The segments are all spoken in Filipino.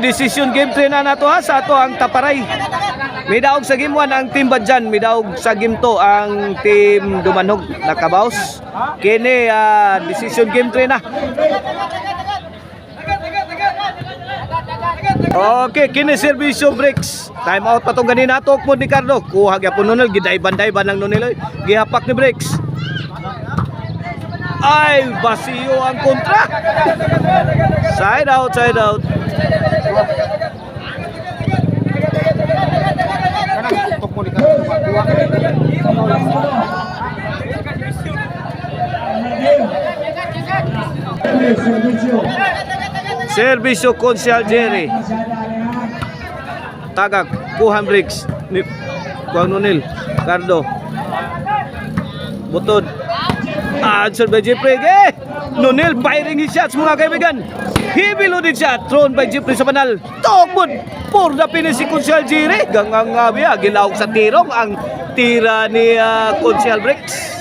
decision game 3 na nato ha sa ato ang Taparay. Midaog sa game 1 ang Team Badjan, midaog sa game 2 ang Team Dumanhog nakabaws. Kini decision game 3 na. Okay, kini servisyo breaks. Time out pa tong ganina tok mo ni Cardo. Kuha gyapon Nonel, giday-banday ng Nonel. Gihapak ni breaks. Ay, basiyo ang kontra. Side out, side out. Servisyo Konsyal Jerry. Tagak, kuhan breaks ni Kuang Nonel. Cardo. Butod. Answer by Jeffrey. Nonel firing his shots mga kaibigan. Heavy loaded shot thrown by Jeffrey sa banal. Tokbod for the finish si Konsyal Jerry. Gangang biya gilawag sa tirong ang tira ni Konsyal Breaks.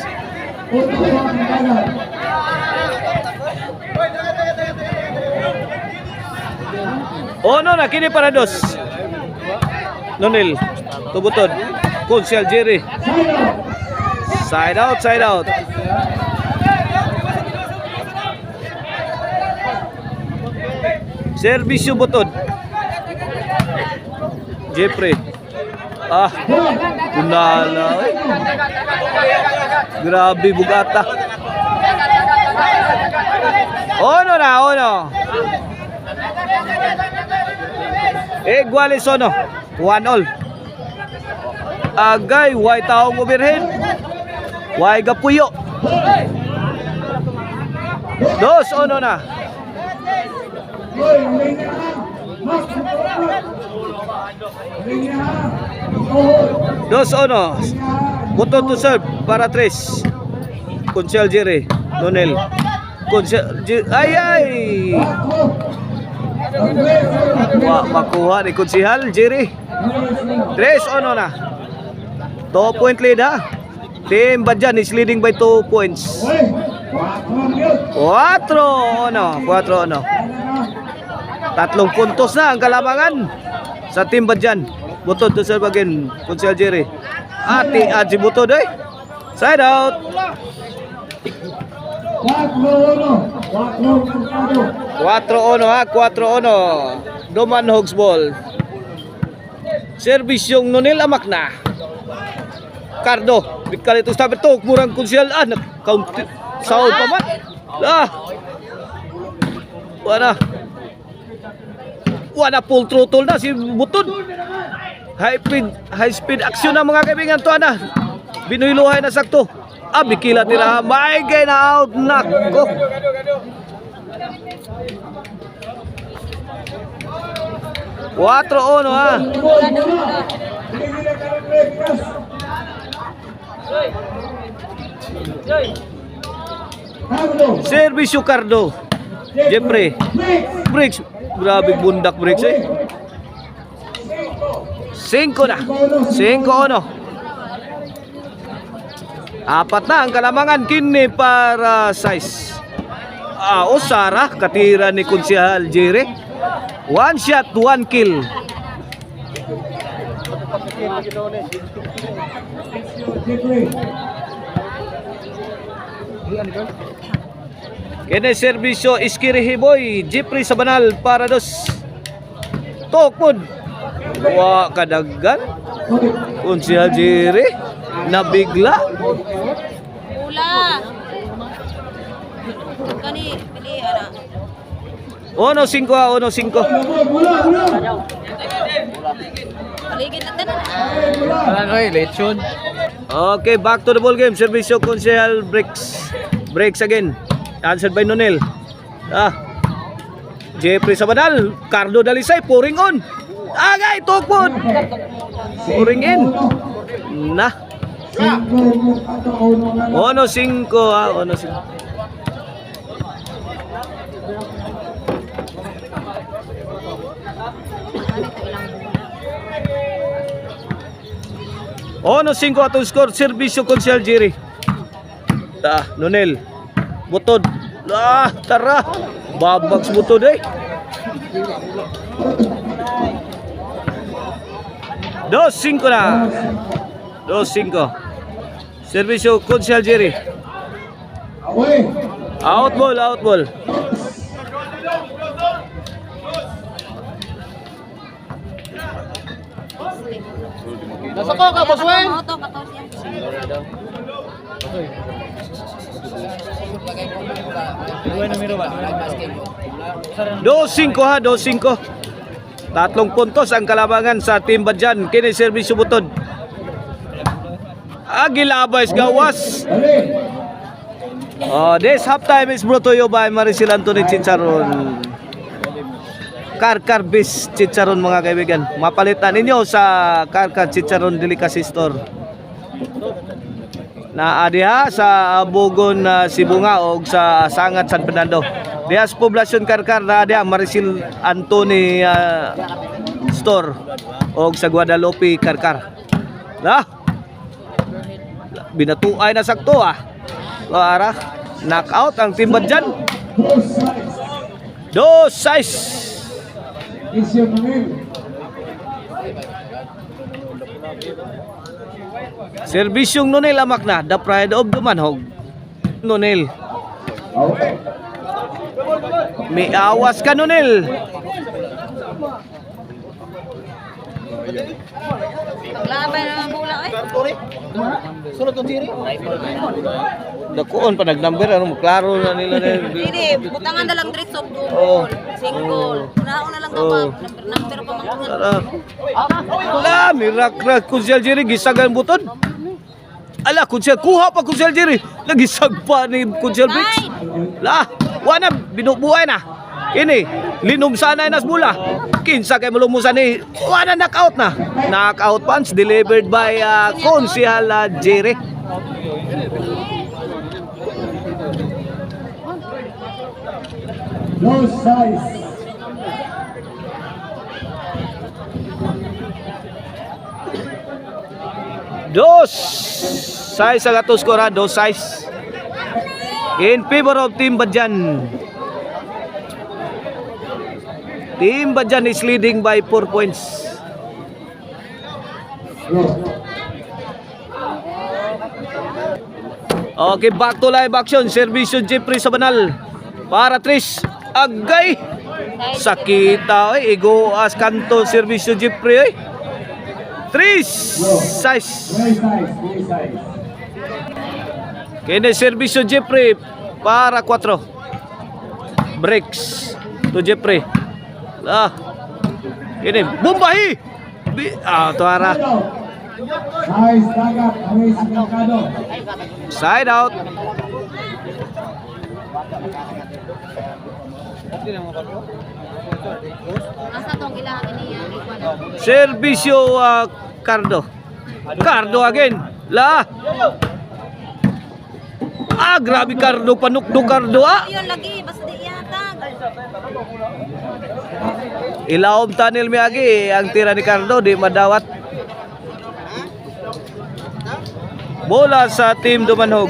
Ono na kini para dos. Nonel tubutod Konsyal Jerry. Side out, side out. Servisyo butod. Jeffrey. Kunala. Grabe bugata. Ono na, ono. Igualis ono. 1-all. Agay, way taong overhead. Way gapuyo. Dos ono na. Dos ono. Button to serve para 3. Konsyal Jerry. Nonel. Konsyal ay ay. Makuha ni Konsyal Jerry. 3 ono na. 2 point lead ha. Team Badjan is leading by 2 points. 4 ono. 4 ono. 3 puntos na ang kalamangan sa Team Badjan. Butod to serve again Konsyal Jerry. Ati Aji butod eh. Side out. 4-1 ha, 4-1. Dumanhog's ball. Service yung Nonel amak na. Cardo, bigkal ito sabi to, murang Konsyal count sound pa man. Wala full throttle na si Butod. High speed action na mga kaibigan to ana. Binuyluhay na sakto. Bikila nila. May gay na out. Nako. Cuatro ono ha. Servisyo Cardo. Jeffrey. Breaks. Grabe bundak breaks eh. 5 na. 5-1. Apat na ang kalamangan kini para size. Osara katira ni Konsyal Jerry. 1 shot, 1 kill. Kene servisyo Iskirihiboy Jeffrey sa banal para dos. Tokpod. Wa kadaggan. Konsyal Jerry nabigla. Ula. Kani pili ana. Ono 5 ha, ono 5. Paligid na tanan. Lechon. Okay, back to the ball game. Servisyo Konsyal Breaks. Breaks again. Answered by Nonel. Jeffrey sa banal. Cardo Dalisay pouring on. Agay tokpod. Pouring in. Nah. Ono 5 ha, ono 5. Ono 5 atong score. Servisyo Konsyal Jerry. Nonel. Butod. Tara. Babags butod eh. 2-5 na. 2-5. Servisyo Konsehal Jerry. Out ball, out ball. Nasa ko ka, boss Wen? Auto, 14 yan. Dos 5 ha, 2-5. Tatlong puntos ang kalabangan sa Team Badyan. Kini Servisyo Butod. Agilabays gawas. This halftime is brought to you by Maricel Anthony Chicharon. Karkar Bis Chicharon mga kaibigan. Mapalitan ninyo sa Karkar Chicharon Delicacy Store. Na adiha sa Bugon Sibunga o sa Sangat San Fernando. Diha sa Poblasyon Karkar na adiha Maricel Anthony Store o sa Guadalupe Karkar. Binatuay na sakto Para knockout ang Team Badyan. 2-6. Serbisyong Nonel amak na, the pride of the manhog. Nonel. May awas ka Nonel. Paglabay na mga bola eh. Sunod kong tiri. Dakuon pa nag-number ano klaro na nila na. Hindi, butangan na lang diretso Oh. single. Nauna lang kapag number pa mga Tara. Wala, mirak-rak Konsehal Jerry gisagan butod. Ala, Konsehal kuha pa Konsehal Jerry. Nagisag pa ni Konsehal Bricks. La, wala binubuhay na. Ini, linom sana nas bula. Kinsa kay malumusan ni wala knockout na. Knockout punch delivered by Konsehal Jerry. No size. Dos size ang atos skora, dos size. In favor of Team Badyan. Team Badyan is leading by 4 points. Okay, back to live action. Servisyo Jeffrey Sabanal. Para Trish. Agay. Sakita. Igo as kanto Servisyo Jeffrey. Trish. Size. Very size. Very size. Kini Servisyo Jeffrey. Para 4. Breaks. To Jeffrey. Ini. Bumbahi. Tuara. Size dagat. Aris Mercado. Side out. Asa tong kailangan niya ikuan. Servisyo Cardo. Cardo again. Grabe Cardo. Panukdo Cardo Yun lagi basta di yata. Ilawom tunnel miyagi. Ang tira ni Cardo di madawat. Bola sa Team Dumanhog.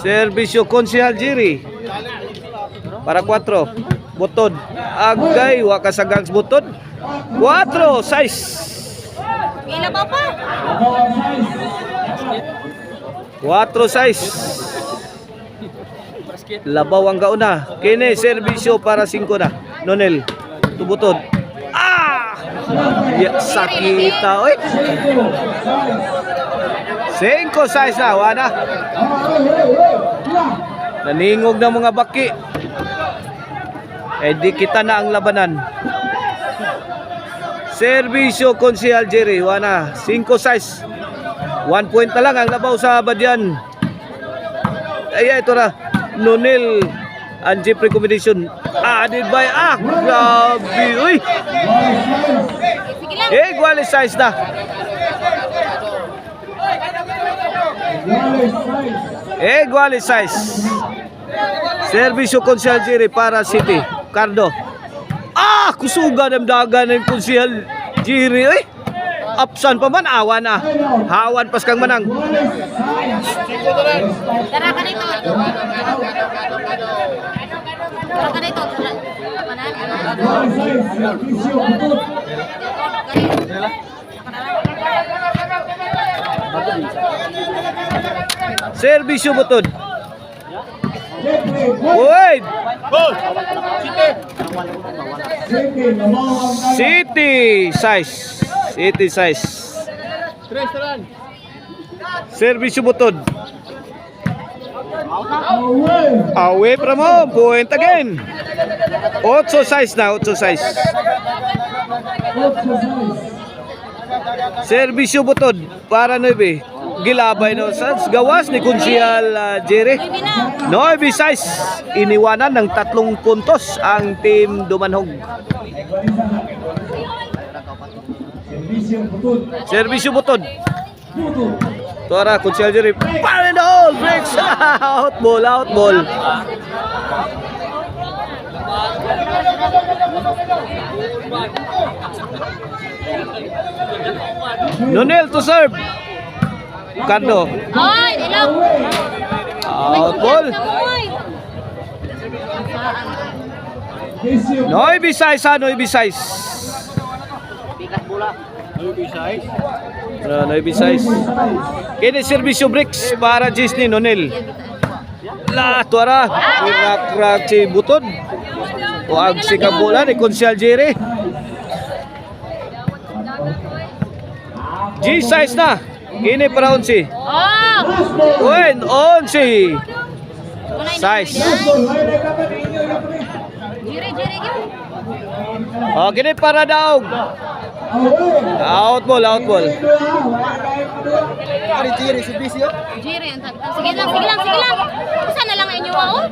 Servisyo Konsehal Jerry. Para 4. Butod. Agay. Wakasagang butod. 4. Size. Ila ba pa? 4 size. Labaw ang gauna. Kini servisyo para 5 na. Nonel. Tubutod. Sakita. Oy. 5 size na. Wana. Naningog na mga baki. Di kita na ang labanan. Servisyo Konsehal Jerry. Wana. 5 size. 1 point na lang ang labaw sa Badyan. Ito na. Nonel and Jeffrey combination. Added by grabe. Uy. Sige lang. Igual size na. Igual size. Servisyo Konsehal Jerry para City. Cardo. Kusuga ng daga ng Konsehal Jerry. Uy. Upsan pa man, awan na. Hawan pas kang manang. Tara ka nito. Para ka dito. Kanan. One size. Servisyo putut. Servisyo butod. Jeffrey. Wait! City. Labaw ang dagat. City size. City size. Servisyo butod. Away. Away from home. Point again. 8 size na. 8 size. Otso size. Servisyo butod. Para 9. Gilabay no sa gawas ni Kunsihal Jerry. 9 size. Iniwanan ng 3 puntos ang team Dumanhog. Servisyo putut. Servisyo butod. Putut. Tuara Kunsihal Jerry. Fire in the hole. Breaks. Out ball. Out ball. Nonel to serve. Cardo. Ay, dilaw. Out ball. Servisyo. 9 size ha. 9 size. 9 size. Kini servisyo bricks para Disney Nonel. La tuara. Kirak-rak si butod. Huwag si kabola ni Kunsihal Jerry. G size na. Kini para 11. Oh! Win 11. Size. Jiri, gyud. Oh, kini para daog. Out ball. Jiri, ang tag. Sige lang. Isa na lang inyo oh.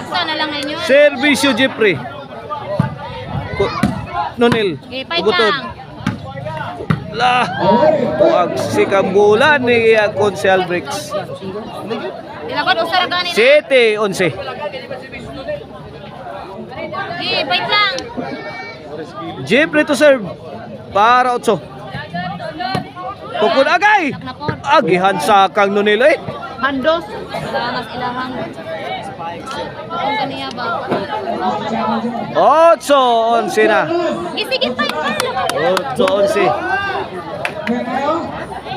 Isa na lang inyo. Servisyo Jeffrey. Nonel. Okay, fight Butod. lang. La. Huwag si kabola ni Kunsihal Bricks. Dilabad usara gani. 7 11. Okay, fight lang. Jeffrey to serve. Para 8. Tukod agay. Naknapod. Agihan sa kang Nonel eh. Handos. Danas ilahang. Ang kaniya ba? 8 11 na. Sige, fight lang. 8 11.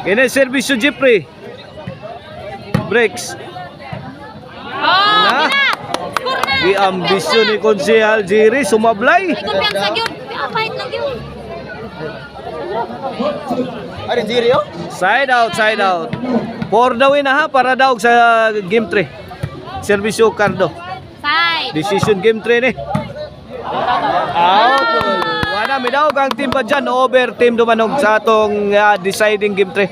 Kini servisyo Jeffrey. Breaks. Oh, Na. gina. Score na. Di ambisyon ni Kunsihal Jerry sumablay. May kumpiyansa gyud. Fight lang gyud. Side out. 4 daw na ha para daw sa game 3. Servisyo Cardo. Side. Decision game 3 ni. Out. Wala mi daw ang team pa dyan over team Dumanhog sa atong deciding game 3.